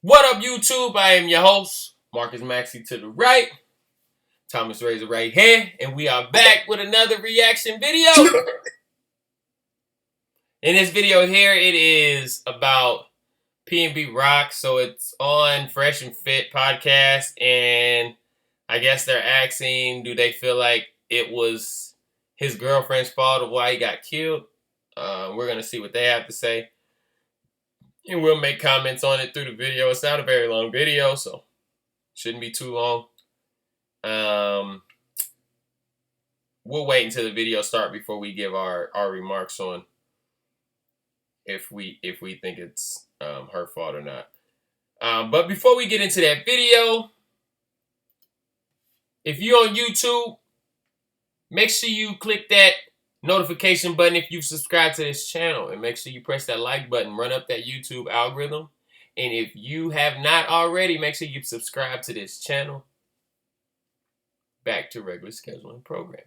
What up, YouTube? I am your host, Marcus Maxey to the right, Thomas Razor right here, and we are back with another reaction video. In this video here, it is about P&B Rock, so it's on Fresh and Fit podcast, and I guess they're asking, do they feel like it was his girlfriend's fault of why he got killed? We're going to see what they have to say. And we'll make comments on it through the video. It's not a very long video, so shouldn't be too long. We'll wait until the video starts before we give our remarks on if we think it's her fault or not. But before we get into that video, if you're on YouTube, make sure you click that notification button if you've subscribed to this channel, and make sure you press that like button, run up that YouTube algorithm. And if you have not already, make sure you subscribe to this channel. Back to regular scheduling program.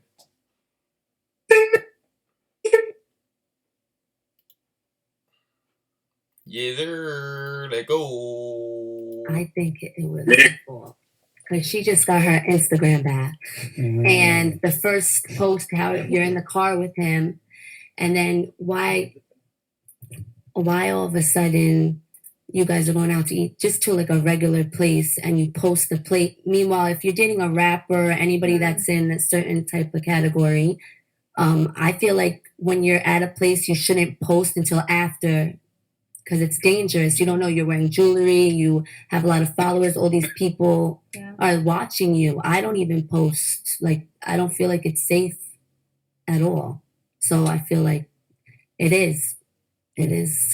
Yeah, sir. Let go. I think it was her fault. Because she just got her Instagram back. And the first post, how you're in the car with him, and then why all of a sudden you guys are going out to eat just to like a regular place and you post the plate. Meanwhile, if you're dating a rapper or anybody that's in a certain type of category, I feel like when you're at a place, you shouldn't post until after, because it's dangerous. You don't know you're wearing jewelry. You have a lot of followers. All these people are watching you. I don't even post. Like, I don't feel like it's safe at all. So I feel like it is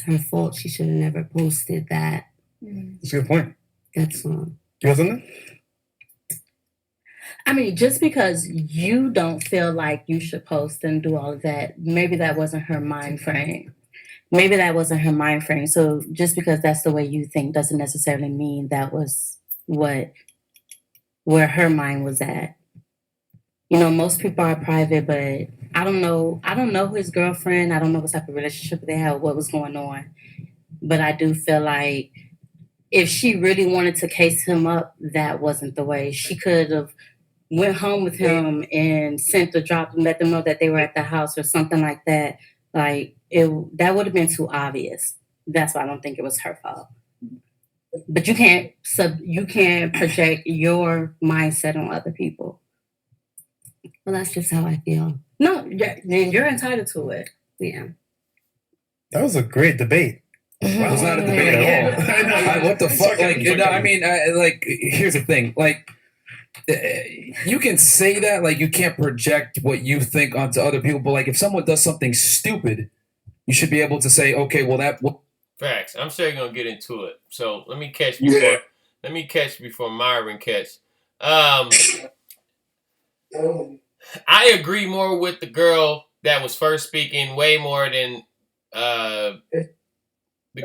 her fault. She should have never posted that. That's a good point. That's wrong. Wasn't it? I mean, just because you don't feel like you should post and do all of that, maybe that wasn't her mind frame. Maybe that wasn't her mind frame. So just because that's the way you think doesn't necessarily mean that was where her mind was at. You know, most people are private, but I don't know his girlfriend. I don't know what type of relationship they had, what was going on. But I do feel like if she really wanted to case him up, that wasn't the way. She could have went home with him and sent the drop and let them know that they were at the house or something like that. Like, that would have been too obvious. That's why I don't think it was her fault. But you can't project your mindset on other people. Well, that's just how I feel. No, you're entitled to it. Yeah. That was a great debate. Wow, it's not a debate at all. What the fuck? Like, I mean, here's the thing. Like, you can say that, like, you can't project what you think onto other people, but like, if someone does something stupid, you should be able to say, okay, well, Facts. I'm sure you're gonna get into it. So let me catch before Myron catch. I agree more with the girl that was first speaking, way more than the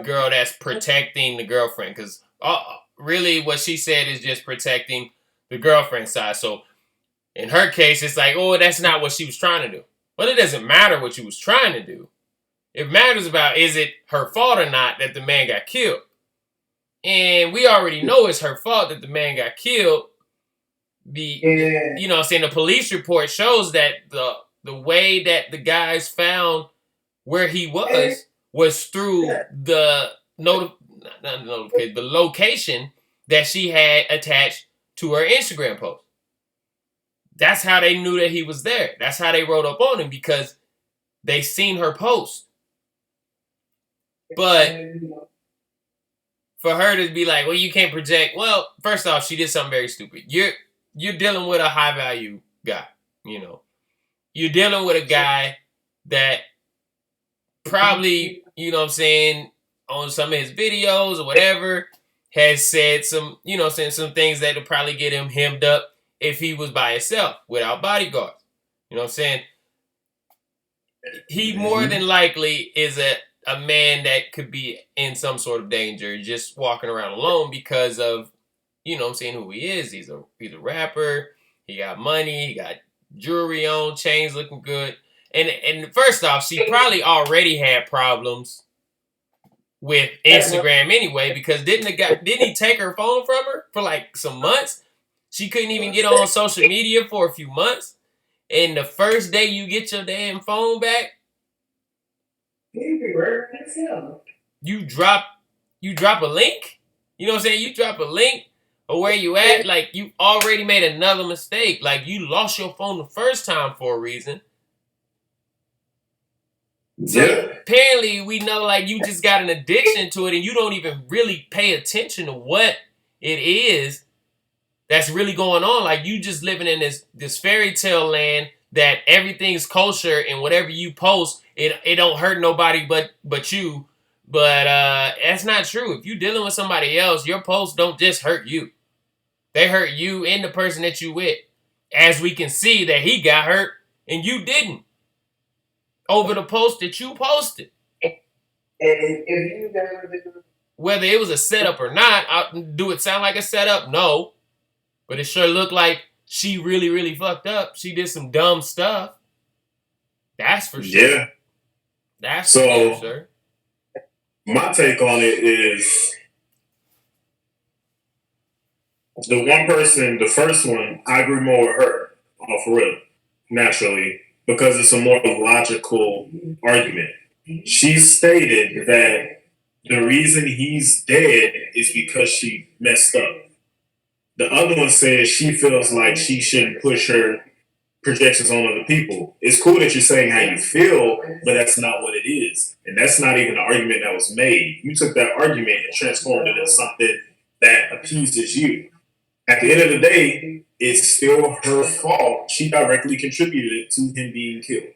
girl that's protecting the girlfriend, because really what she said is just protecting the girlfriend side. So in her case, it's like, oh, that's not what she was trying to do. Well, it doesn't matter what she was trying to do. It matters about, is it her fault or not that the man got killed? And we already know it's her fault that the man got killed. You know what I'm saying, the police report shows that the way that the guys found where he was through the location that she had attached to her Instagram post. That's how they knew that he was there. That's how they wrote up on him, because they seen her post. But for her to be like, well, you can't project. Well, first off, she did something very stupid. You're dealing with a high value guy, you know. You're dealing with a guy that probably, you know what I'm saying, on some of his videos or whatever, has said some, you know, saying some things that would probably get him hemmed up if he was by himself without bodyguards. You know what I'm saying? He more than likely is a man that could be in some sort of danger just walking around alone because of, you know what I'm saying, who he is. He's a rapper. He got money. He got jewelry on, chains looking good. And first off, she probably already had problems with Instagram anyway, because didn't he take her phone from her for like some months? She couldn't even get on social media for a few months. And the first day you get your damn phone back, you drop a link. You know what I'm saying? You drop a link or where you at, like you already made another mistake. Like you lost your phone the first time for a reason. So apparently we know like you just got an addiction to it and you don't even really pay attention to what it is that's really going on. Like you just living in this fairy tale land that everything's kosher and whatever you post, it don't hurt nobody but you. But that's not true. If you're dealing with somebody else, your posts don't just hurt you. They hurt you and the person that you with. As we can see that he got hurt and you didn't. Over the post that you posted. Whether it was a setup or not, do it sound like a setup? No. But it sure looked like she really, really fucked up. She did some dumb stuff. That's for sure. Yeah. That's for sure. My take on it is the one person, the first one, I agree more with her. For real. Naturally. Because it's a more logical argument. She stated that the reason he's dead is because she messed up. The other one says she feels like she shouldn't push her projections on other people. It's cool that you're saying how you feel, but that's not what it is. And that's not even the argument that was made. You took that argument and transformed it into something that appeases you. At the end of the day, it's still her fault. She directly contributed to him being killed.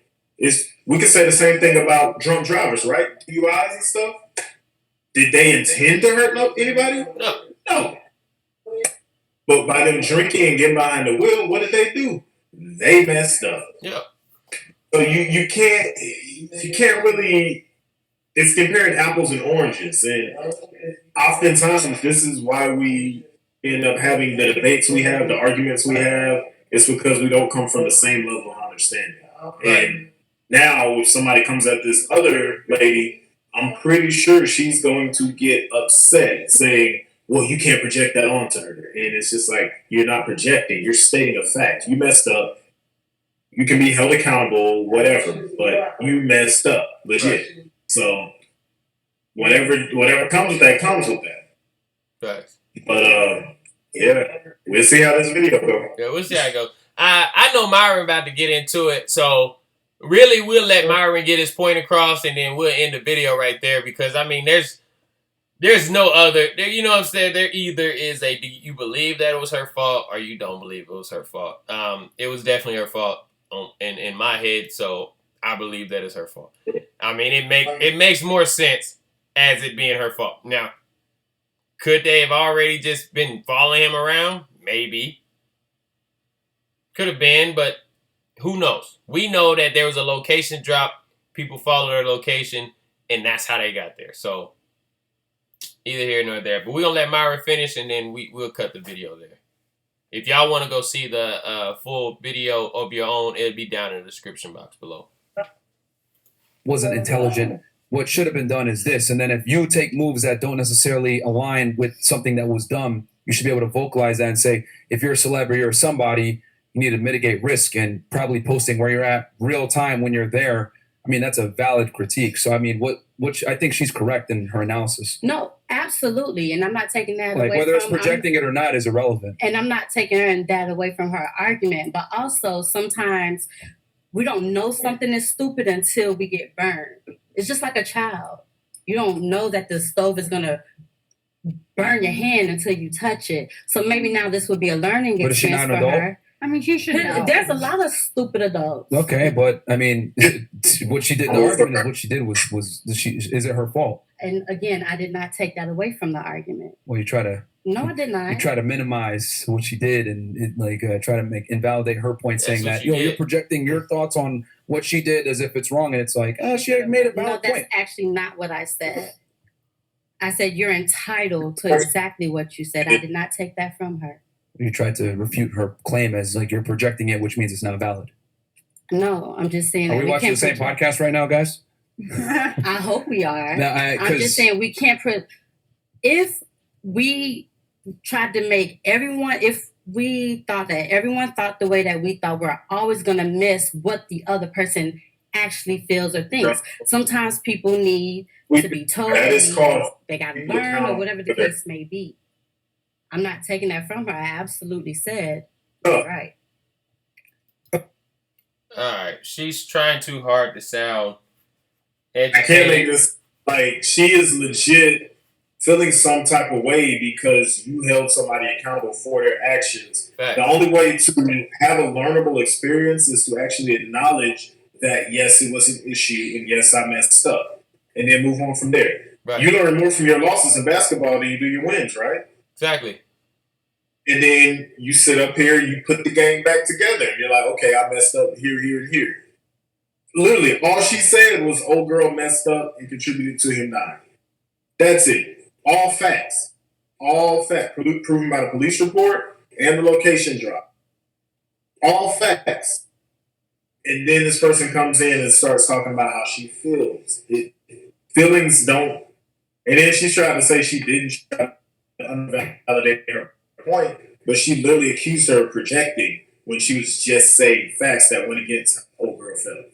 We can say the same thing about drunk drivers, right? DUIs and stuff. Did they intend to hurt anybody? No. But by them drinking and getting behind the wheel, what did they do? They messed up. Yeah. So you can't really. It's comparing apples and oranges, and oftentimes this is why we end up having the debates we have, the arguments we have. It's because we don't come from the same level of understanding. And now, if somebody comes at this other lady, I'm pretty sure she's going to get upset, saying, well, you can't project that onto her. And it's just like, you're not projecting. You're stating a fact. You messed up. You can be held accountable, whatever, but you messed up, legit. So whatever comes with that, comes with that. Right. But, yeah, we'll see how this video goes. Yeah, we'll see how it goes. I know Myron about to get into it, so really we'll let Myron get his point across, and then we'll end the video right there, because, I mean, there's no other, you know what I'm saying? There either is do you believe that it was her fault or you don't believe it was her fault. It was definitely her fault in my head, so I believe that it's her fault. I mean, it makes more sense as it being her fault. Now, could they have already just been following him around? Maybe. Could have been, but who knows? We know that there was a location drop. People followed their location, and that's how they got there. So, either here nor there. But we're going to let Myron finish, and then we'll cut the video there. If y'all want to go see the full video of your own, it'll be down in the description box below. Wasn't intelligent. What should have been done is this. And then if you take moves that don't necessarily align with something that was dumb, you should be able to vocalize that and say, if you're a celebrity or somebody, you need to mitigate risk, and probably posting where you're at real time when you're there. I mean, that's a valid critique. So, I mean, which I think she's correct in her analysis. No, absolutely. And I'm not taking that away whether from it's projecting it or not is irrelevant. And I'm not taking that away from her argument. But also, sometimes we don't know something is stupid until we get burned. It's just like a child. You don't know that the stove is going to burn your hand until you touch it. So maybe now this would be a learning experience for her. I mean, she should know. There's a lot of stupid adults. Okay, but I mean, what she did, the argument is what she did is it her fault? And again, I did not take that away from the argument. Well, you try to. No, I did not. You try to minimize what she did and try to invalidate her point, saying that you're projecting your thoughts on what she did as if it's wrong, and it's like, she had made a valid point. No, that's actually not what I said. I said you're entitled to exactly what you said. I did not take that from her. You tried to refute her claim as like you're projecting it, which means it's not valid. No, I'm just saying. Are we watching the same podcast right now, guys? I hope we are. No, I'm just saying we can't if we tried to make everyone, if we thought that everyone thought the way that we thought, we're always going to miss what the other person actually feels or thinks. Sometimes people need to be told, they got to learn, or whatever the case may be. I'm not taking that from her. I absolutely said, right. All right. She's trying too hard to sound educated. I can't make this, like, she is legit feeling some type of way because you held somebody accountable for their actions. Fact. The only way to have a learnable experience is to actually acknowledge that, yes, it was an issue, and yes, I messed up, and then move on from there. Right. You learn more from your losses in basketball than you do your wins, right? Exactly. And then you sit up here, you put the game back together, and you're like, okay, I messed up here, here, and here. Literally, all she said was, old girl messed up and contributed to him dying. That's it. All facts. All facts. Proven by the police report and the location drop. All facts. And then this person comes in and starts talking about how she feels. Feelings don't. And then she's trying to say she didn't try to invalidate her point, but she literally accused her of projecting when she was just saying facts that went against old girl feelings.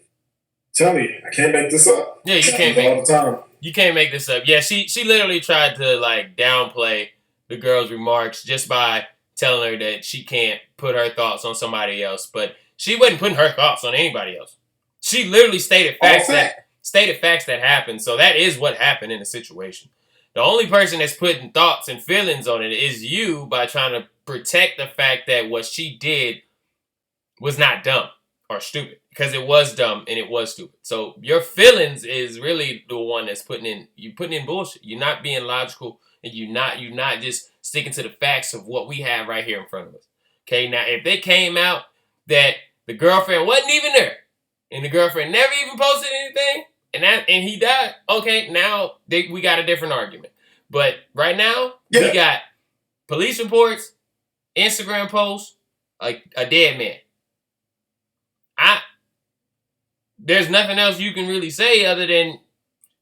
Tell me, I can't make this up. Yeah, you can't all the time. You can't make this up. Yeah, she literally tried to like downplay the girl's remarks just by telling her that she can't put her thoughts on somebody else, but she wasn't putting her thoughts on anybody else. She literally stated facts that happened. So that is what happened in the situation. The only person that's putting thoughts and feelings on it is you by trying to protect the fact that what she did was not dumb or stupid, because it was dumb and it was stupid. So your feelings is really the one that's putting in bullshit. You're not being logical, and you're not just sticking to the facts of what we have right here in front of us. Okay, now if they came out that the girlfriend wasn't even there and the girlfriend never even posted anything and he died, okay, now we got a different argument. But right now, we got police reports, Instagram posts, like a dead man. There's nothing else you can really say other than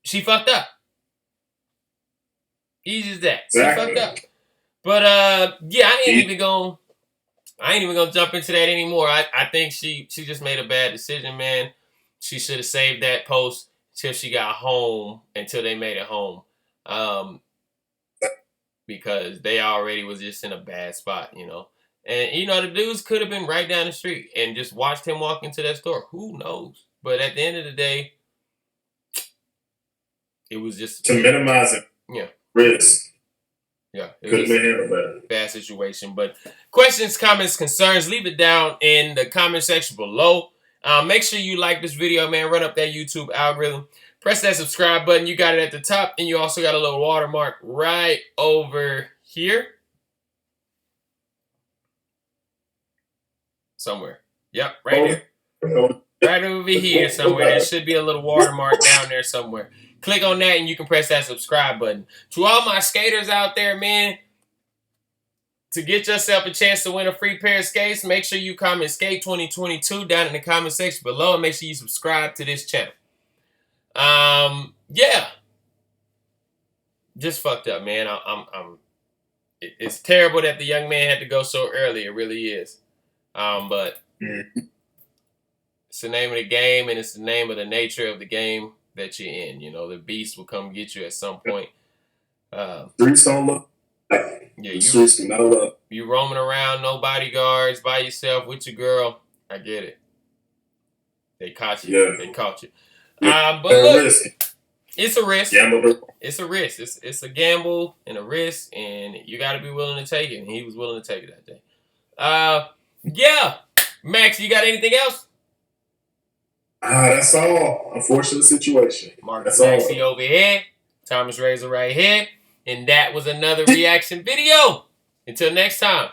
she fucked up. Easy as that. Exactly. She fucked up. But yeah, I ain't even gonna jump into that anymore. I think she just made a bad decision, man. She should have saved that post till she got home, until they made it home. Because they already was just in a bad spot, you know. And, you know, the dudes could have been right down the street and just watched him walk into that store. Who knows? But at the end of the day, it was just... to minimize it. Yeah. Risk. Yeah. It Could was have been handled better. bad situation. But questions, comments, concerns, leave it down in the comment section below. Make sure you like this video, man. Run up that YouTube algorithm. Press that subscribe button. You got it at the top. And you also got a little watermark right over here. Somewhere. Yep, right there. Right over here somewhere. There should be a little watermark down there somewhere. Click on that and you can press that subscribe button. To all my skaters out there, man, to get yourself a chance to win a free pair of skates, make sure you comment Skate 2022 down in the comment section below, and make sure you subscribe to this channel. Yeah. Just fucked up, man. It's terrible that the young man had to go so early. It really is. But it's the name of the game, and it's the name of the nature of the game that you're in. You know, the beast will come get you at some point. Streets don't look like you roaming around, no bodyguards, by yourself with your girl. I get it. They caught you. Yeah. They caught you. But look, it's a risk. It's a risk. It's a gamble and a risk, and you got to be willing to take it. And he was willing to take it that day. Yeah. Max, you got anything else? That's all. Unfortunate situation. Marcus Maxey over here. Thomas Razor right here. And that was another reaction video. Until next time.